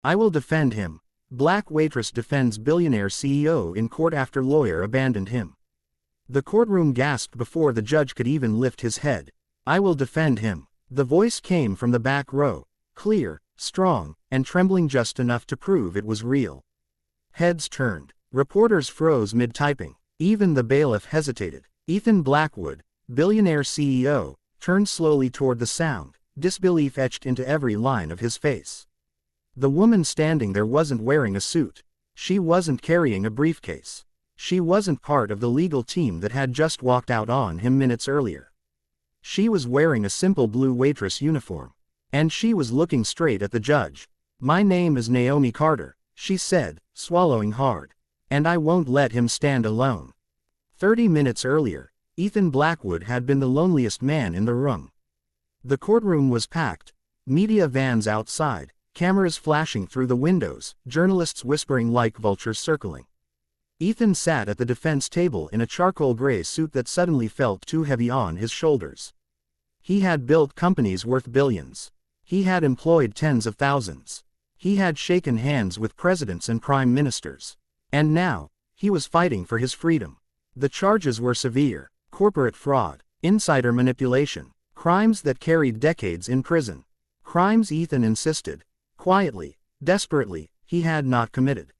I will defend him. Black waitress defends billionaire CEO in court after lawyer abandoned him. The courtroom gasped before the judge could even lift his head. I will defend him. The voice came from the back row, clear, strong, and trembling just enough to prove it was real. Heads turned. Reporters froze mid-typing. Even the bailiff hesitated. Ethan Blackwood, billionaire CEO, turned slowly toward the sound, disbelief etched into every line of his face. The woman standing there wasn't wearing a suit. She wasn't carrying a briefcase. She wasn't part of the legal team that had just walked out on him minutes earlier. She was wearing a simple blue waitress uniform. And she was looking straight at the judge. My name is Naomi Carter, she said, swallowing hard. And I won't let him stand alone. 30 minutes earlier, Ethan Blackwood had been the loneliest man in the room. The courtroom was packed. Media vans outside, cameras flashing through the windows, journalists whispering like vultures circling. Ethan sat at the defense table in a charcoal gray suit that suddenly felt too heavy on his shoulders. He had built companies worth billions. He had employed tens of thousands. He had shaken hands with presidents and prime ministers. And now, he was fighting for his freedom. The charges were severe: corporate fraud, insider manipulation, crimes that carried decades in prison. Crimes Ethan insisted, quietly, desperately, he had not committed.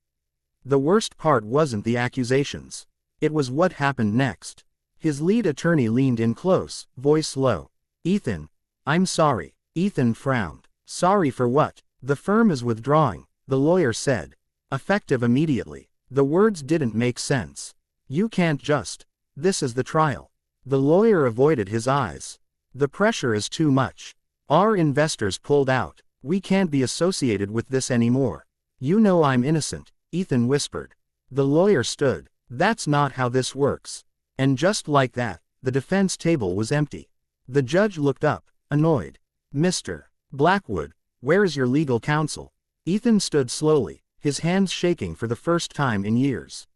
The worst part wasn't the accusations. It was what happened next. His lead attorney leaned in close, voice low. Ethan, I'm sorry. Ethan frowned. Sorry for what? The firm is withdrawing, the lawyer said. Effective immediately. The words didn't make sense. You can't just. This is the trial. The lawyer avoided his eyes. The pressure is too much. Our investors pulled out. We can't be associated with this anymore. You know I'm innocent, Ethan whispered. The lawyer stood. That's not how this works. And just like that, the defense table was empty. The judge looked up, annoyed. Mr. Blackwood, where is your legal counsel? Ethan stood slowly, his hands shaking for the first time in years.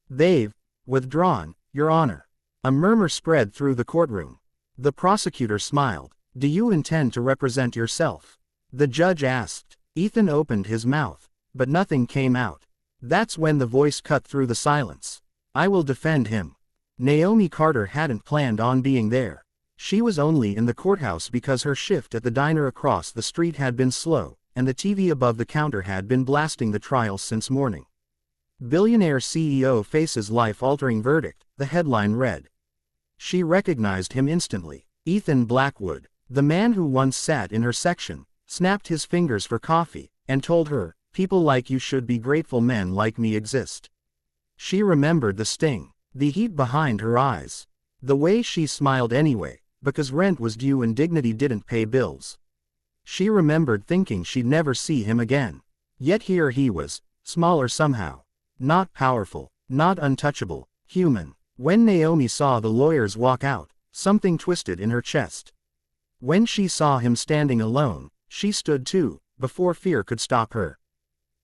They've withdrawn, Your Honor. A murmur spread through the courtroom. The prosecutor smiled. Do you intend to represent yourself? The judge asked. Ethan opened his mouth, but nothing came out. That's when the voice cut through the silence. I will defend him. Naomi Carter hadn't planned on being there. She was only in the courthouse because her shift at the diner across the street had been slow, and the TV above the counter had been blasting the trial since morning. Billionaire CEO faces life-altering verdict, the headline read. She recognized him instantly. Ethan Blackwood, the man who once sat in her section, snapped his fingers for coffee, and told her, people like you should be grateful men like me exist. She remembered the sting, the heat behind her eyes. The way she smiled anyway, because rent was due and dignity didn't pay bills. She remembered thinking she'd never see him again. Yet here he was, smaller somehow. Not powerful, not untouchable, human. When Naomi saw the lawyers walk out, something twisted in her chest. When she saw him standing alone, she stood too, before fear could stop her.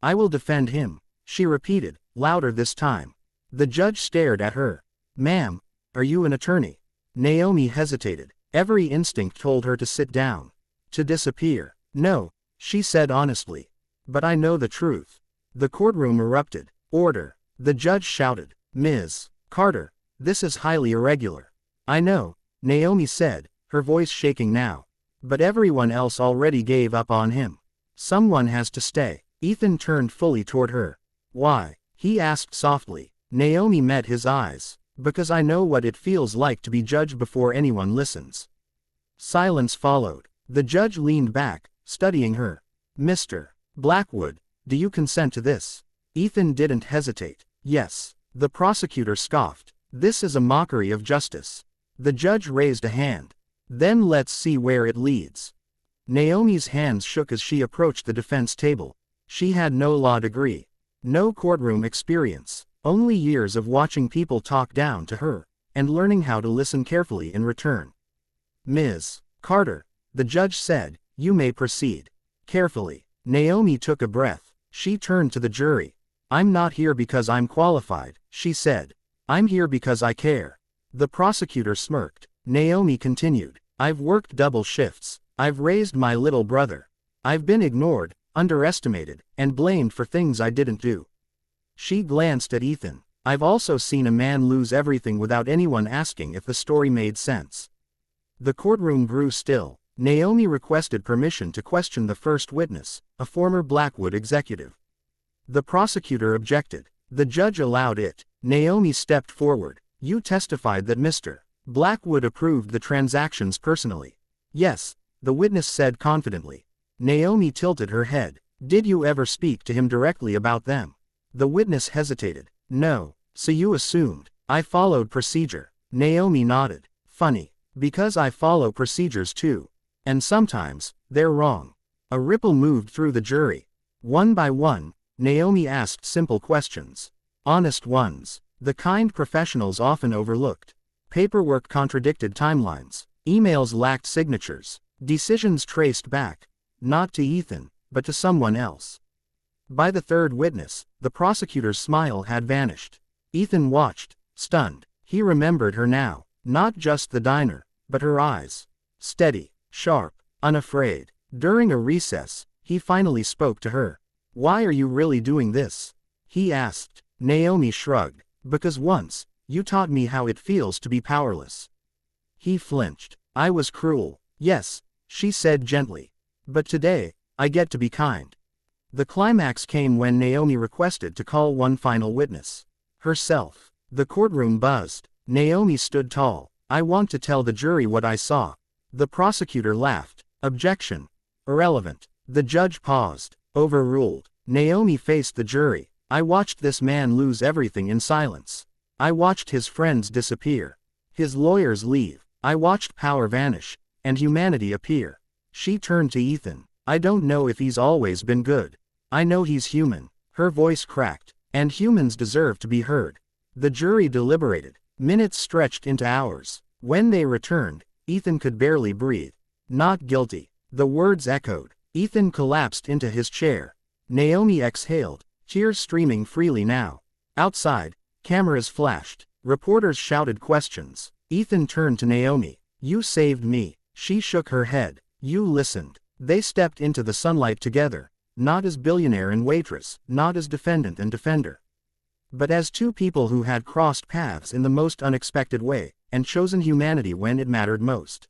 I will defend him, she repeated, louder this time. The judge stared at her. Ma'am, are you an attorney? Naomi hesitated. Every instinct told her to sit down. To disappear. No, she said honestly. But I know the truth. The courtroom erupted. Order. The judge shouted. Ms. Carter, this is highly irregular. I know, Naomi said, her voice shaking now. But everyone else already gave up on him. Someone has to stay. Ethan turned fully toward her. Why? He asked softly. Naomi met his eyes. Because I know what it feels like to be judged before anyone listens. Silence followed. The judge leaned back, studying her. Mr. Blackwood, do you consent to this? Ethan didn't hesitate. Yes. The prosecutor scoffed. This is a mockery of justice. The judge raised a hand. Then let's see where it leads. Naomi's hands shook as she approached the defense table. She had no law degree. No courtroom experience. Only years of watching people talk down to her, and learning how to listen carefully in return. Ms. Carter, the judge said, you may proceed. Carefully. Naomi took a breath. She turned to the jury. I'm not here because I'm qualified, she said. I'm here because I care. The prosecutor smirked. Naomi continued. I've worked double shifts. I've raised my little brother. I've been ignored, underestimated, and blamed for things I didn't do. She glanced at Ethan. I've also seen a man lose everything without anyone asking if the story made sense. The courtroom grew still. Naomi requested permission to question the first witness, a former Blackwood executive. The prosecutor objected. The judge allowed it. Naomi stepped forward. You testified that Mr. Blackwood approved the transactions personally. Yes, the witness said confidently. Naomi tilted her head. Did you ever speak to him directly about them? The witness hesitated. No, so you assumed. I followed procedure. Naomi nodded. Funny, because I follow procedures too. And sometimes, they're wrong. A ripple moved through the jury. One by one, Naomi asked simple questions. Honest ones. The kind professionals often overlooked. Paperwork contradicted timelines. Emails lacked signatures. Decisions traced back. Not to Ethan, but to someone else. By the third witness, the prosecutor's smile had vanished. Ethan watched, stunned. He remembered her now. Not just the diner, but her eyes. Steady, sharp, unafraid. During a recess, he finally spoke to her. Why are you really doing this? He asked. Naomi shrugged. Because once, you taught me how it feels to be powerless. He flinched. I was cruel. Yes, she said gently. But today, I get to be kind. The climax came when Naomi requested to call one final witness. Herself. The courtroom buzzed. Naomi stood tall. I want to tell the jury what I saw. The prosecutor laughed. Objection. Irrelevant. The judge paused. Overruled. Naomi faced the jury. I watched this man lose everything in silence. I watched his friends disappear. His lawyers leave. I watched power vanish, and humanity appear. She turned to Ethan. I don't know if he's always been good. I know he's human. Her voice cracked. And humans deserve to be heard. The jury deliberated. Minutes stretched into hours. When they returned, Ethan could barely breathe. Not guilty. The words echoed. Ethan collapsed into his chair. Naomi exhaled, tears streaming freely now. Outside, cameras flashed. Reporters shouted questions. Ethan turned to Naomi. You saved me. She shook her head. You listened. They stepped into the sunlight together. Not as billionaire and waitress, not as defendant and defender. But as two people who had crossed paths in the most unexpected way, and chosen humanity when it mattered most.